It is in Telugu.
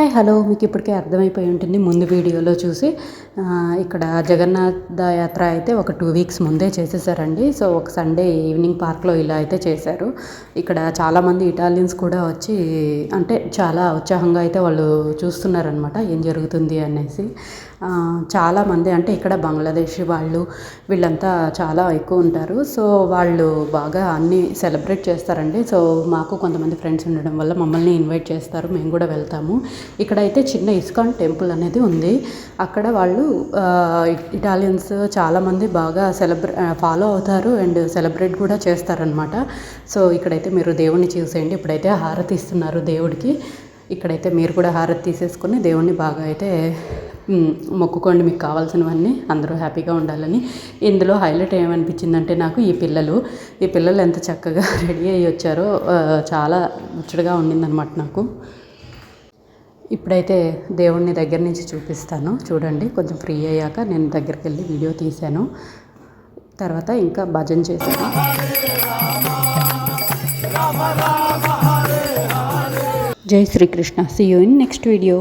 హాయ్ హలో మీకు ఇప్పటికే అర్థమైపోయి ఉంటుంది ముందు వీడియోలో చూసి ఇక్కడ జగన్నాథ యాత్ర అయితే ఒక 2 వీక్స్ ముందే చేసేసారండి. సో ఒక సండే ఈవినింగ్ పార్క్లో ఇలా అయితే చేశారు. ఇక్కడ చాలామంది ఇటాలియన్స్ కూడా వచ్చి అంటే చాలా ఉత్సాహంగా అయితే వాళ్ళు చూస్తున్నారనమాట ఏం జరుగుతుంది అనేసి. చాలామంది అంటే ఇక్కడ బంగ్లాదేశ్ వాళ్ళు వీళ్ళంతా చాలా ఎక్కువ ఉంటారు. సో వాళ్ళు బాగా అన్నీ సెలబ్రేట్ చేస్తారండి. సో మాకు కొంతమంది ఫ్రెండ్స్ ఉండడం వల్ల మమ్మల్ని ఇన్వైట్ చేస్తారు, మేము కూడా వెళ్తాము. ఇక్కడైతే చిన్న ఇస్కాన్ టెంపుల్ అనేది ఉంది. అక్కడ వాళ్ళు ఇటాలియన్స్ చాలామంది బాగా ఫాలో అవుతారు అండ్ సెలబ్రేట్ కూడా చేస్తారనమాట. సో ఇక్కడైతే మీరు దేవుణ్ణి చూసేయండి. ఇప్పుడైతే హారతి ఇస్తున్నారు దేవుడికి. ఇక్కడైతే మీరు కూడా హారతి తీసేసుకొని దేవుణ్ణి బాగా అయితే మొక్కుకోండి, మీకు కావాల్సినవన్నీ, అందరూ హ్యాపీగా ఉండాలని. ఇందులో హైలైట్ ఏమనిపించిందంటే నాకు ఈ పిల్లలు ఎంత చక్కగా రెడీ అయ్యి వచ్చారో చాలా ముచ్చటగా ఉండిందనమాట నాకు. ఇప్పుడైతే దేవుణ్ణి దగ్గర నుంచి చూపిస్తాను చూడండి. కొంచెం ఫ్రీ అయ్యాక నేను దగ్గరికి వెళ్ళి వీడియో తీశాను. తర్వాత ఇంకా భజన చేశాను. జై Sri Krishna. See you in next video.